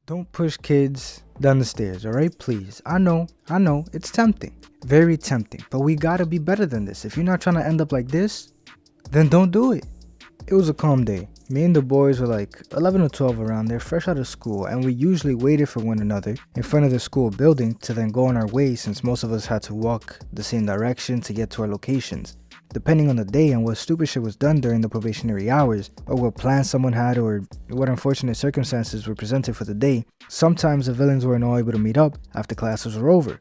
Don't push kids down the stairs, alright? Please. I know, it's tempting. Very tempting. But we gotta be better than this. If you're not trying to end up like this, then don't do it. It was a calm day. Me and the boys were like 11 or 12 around there, fresh out of school, and we usually waited for one another in front of the school building to then go on our way since most of us had to walk the same direction to get to our locations. Depending on the day and what stupid shit was done during the probationary hours, or what plans someone had, or what unfortunate circumstances were presented for the day, sometimes the villains weren't all able to meet up after classes were over.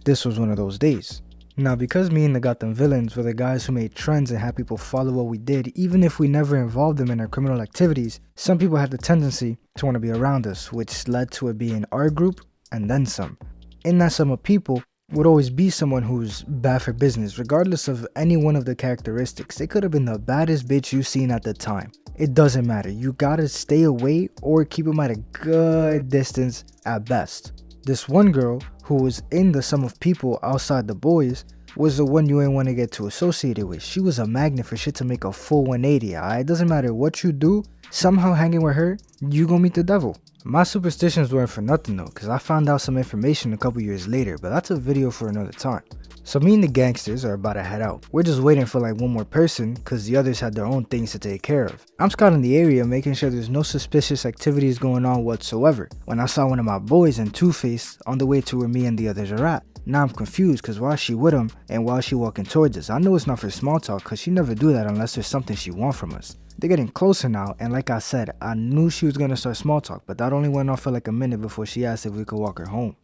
This was one of those days. Now, because me and the Gotham villains were the guys who made trends and had people follow what we did, even if we never involved them in our criminal activities, some people had the tendency to want to be around us, which led to it being our group and then some. In that sum of people would always be someone who's bad for business, regardless of any one of the characteristics. They could have been the baddest bitch you've seen at the time. It doesn't matter. You gotta stay away or keep them at a good distance at best. This one girl who was in the sum of people outside the boys was the one you ain't want to get too associated with. She was a magnet for shit to make a full 180. It doesn't matter what you do, somehow hanging with her, you gonna meet the devil. My superstitions weren't for nothing though, cause I found out some information a couple years later, but that's a video for another time. So me and the gangsters are about to head out. We're just waiting for like one more person cause the others had their own things to take care of. I'm scouting the area making sure there's no suspicious activities going on whatsoever when I saw one of my boys and Two-Face on the way to where me and the others are at. Now I'm confused cause why is she with him and why is she walking towards us? I know it's not for small talk cause she never do that unless there's something she want from us. They're getting closer now, and like I said, I knew she was gonna start small talk, but that only went on for like a minute before she asked if we could walk her home.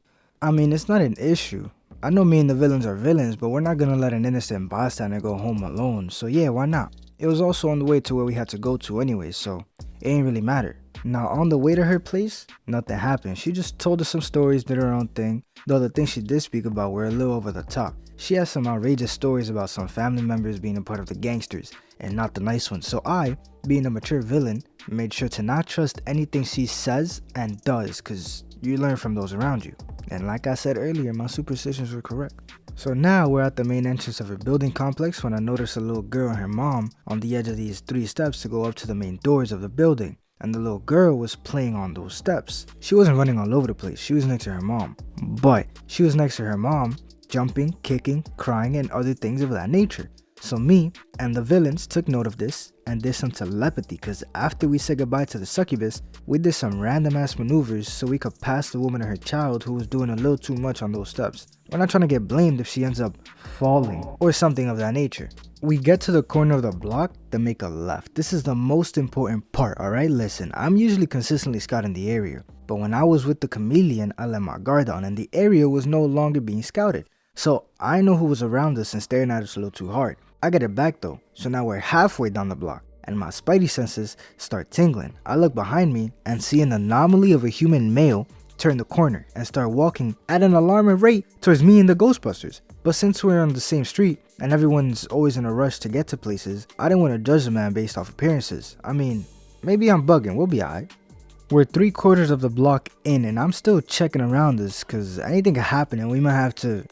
I mean, it's not an issue. I know me and the villains are villains, but we're not gonna let an innocent bystander go home alone, so yeah, why not? It was also on the way to where we had to go to anyway, so it ain't really matter. Now, on the way to her place, nothing happened. She just told us some stories, did her own thing, though the things she did speak about were a little over the top. She had some outrageous stories about some family members being a part of the gangsters, and not the nice ones. So I, being a mature villain, made sure to not trust anything she says and does, cause you learn from those around you. And like I said earlier, my superstitions were correct. So now we're at the main entrance of her building complex when I notice a little girl and her mom on the edge of these 3 steps to go up to the main doors of the building. And the little girl was playing on those steps. She wasn't running all over the place, she was next to her mom. But she was next to her mom, jumping, kicking, crying, and other things of that nature. So me and the villains took note of this and did some telepathy, cause after we said goodbye to the succubus, we did some random ass maneuvers so we could pass the woman and her child who was doing a little too much on those steps. We're not trying to get blamed if she ends up falling or something of that nature. We get to the corner of the block, then make a left. This is the most important part, alright? Listen, I'm usually consistently scouting the area, but when I was with the chameleon, I let my guard down and the area was no longer being scouted. So I know who was around us and staring at us a little too hard. I get it back though, so now we're halfway down the block and my spidey senses start tingling. I look behind me and see an anomaly of a human male turn the corner and start walking at an alarming rate towards me and the Ghostbusters. But since we're on the same street and everyone's always in a rush to get to places, I didn't want to judge the man based off appearances. I mean, maybe I'm bugging, we'll be alright. We're 3/4 of the block in and I'm still checking around us cause anything could happen and we might have to,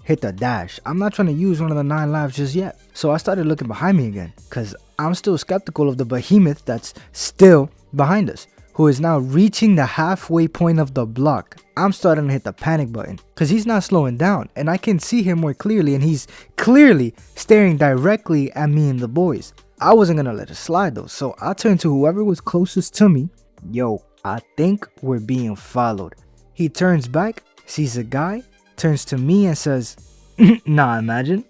hit the dash. I'm not trying to use one of the 9 lives just yet. So I started looking behind me again cause I'm still skeptical of the behemoth that's still behind us, who is now reaching the halfway point of the block. I'm starting to hit the panic button cause he's not slowing down and I can see him more clearly and he's clearly staring directly at me and the boys. I wasn't gonna let it slide though, so I turned to whoever was closest to me. Yo, I think we're being followed. He turns back, sees a guy, turns to me and says, nah, imagine.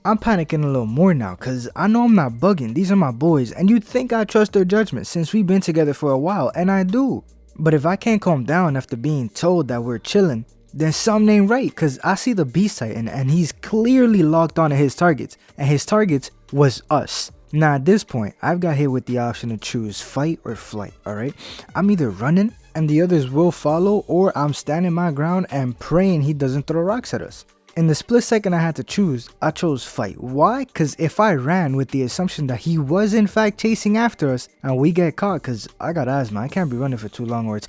I'm panicking a little more now cause I know I'm not bugging. These are my boys and you'd think I trust their judgment since we've been together for a while, and I do. But if I can't calm down after being told that we're chilling, then something ain't right cause I see the Beast Titan and he's clearly locked onto his targets, and his targets was us. Now at this point, I've got hit with the option to choose fight or flight, alright? I'm either running and the others will follow, or I'm standing my ground and praying he doesn't throw rocks at us. In the split second I had to choose, I chose fight. Why? Cause if I ran with the assumption that he was in fact chasing after us and we get caught, cause I got asthma, I can't be running for too long or it's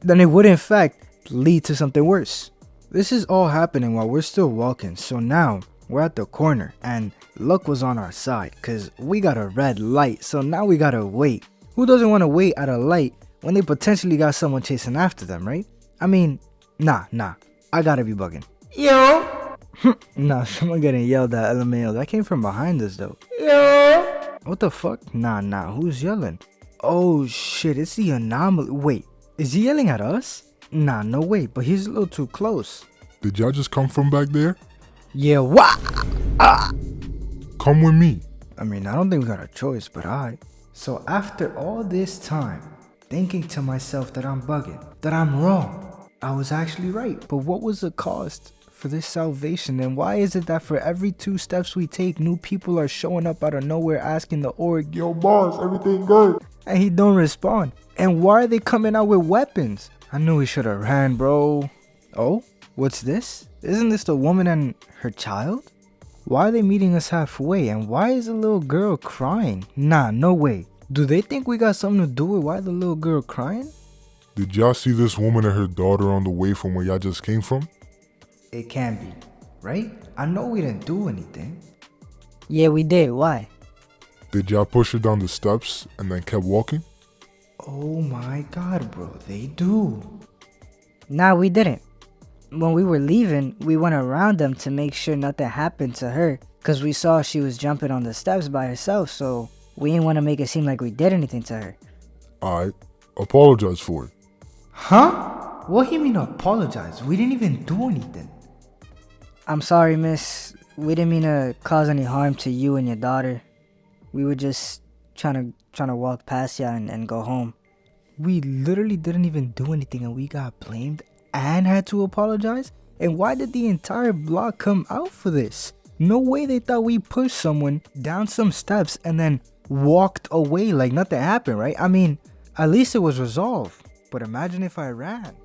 then it would in fact lead to something worse. This is all happening while we're still walking, so now we're at the corner and luck was on our side cause we got a red light, so now we gotta wait. Who doesn't want to wait at a light when they potentially got someone chasing after them, right? I mean, nah, I gotta be bugging. Yo! Nah, someone getting yelled at, LMAO. That came from behind us though. Yo! What the fuck? Nah, who's yelling? Oh shit, it's the anomaly. Wait, is he yelling at us? Nah, no way, but he's a little too close. Did y'all just come from back there? Yeah, what? Come with me. I mean, I don't think we got a choice, but alright. So after all this time, thinking to myself that I'm bugging, that I'm wrong, I was actually right. But what was the cost for this salvation? And why is it that for every 2 steps we take, new people are showing up out of nowhere asking the org, yo boss, everything good? And he don't respond. And why are they coming out with weapons? I knew we should have ran, bro. Oh, what's this? Isn't this the woman and her child? Why are they meeting us halfway? And why is the little girl crying? Nah, no way. Do they think we got something to do with why the little girl crying? Did y'all see this woman and her daughter on the way from where y'all just came from? It can be, right? I know we didn't do anything. Yeah, we did. Why? Did y'all push her down the steps and then kept walking? Oh my god, bro, they do. Nah, we didn't. When we were leaving, we went around them to make sure nothing happened to her, because we saw she was jumping on the steps by herself, so we didn't want to make it seem like we did anything to her. Alright, apologize for it. Huh? What do you mean apologize? We didn't even do anything. I'm sorry, miss. We didn't mean to cause any harm to you and your daughter. We were just trying to walk past ya and go home. We literally didn't even do anything and we got blamed and had to apologize? And why did the entire block come out for this? No way they thought we pushed someone down some steps and then walked away like nothing happened, right? I mean, at least it was resolved. But imagine if I ran.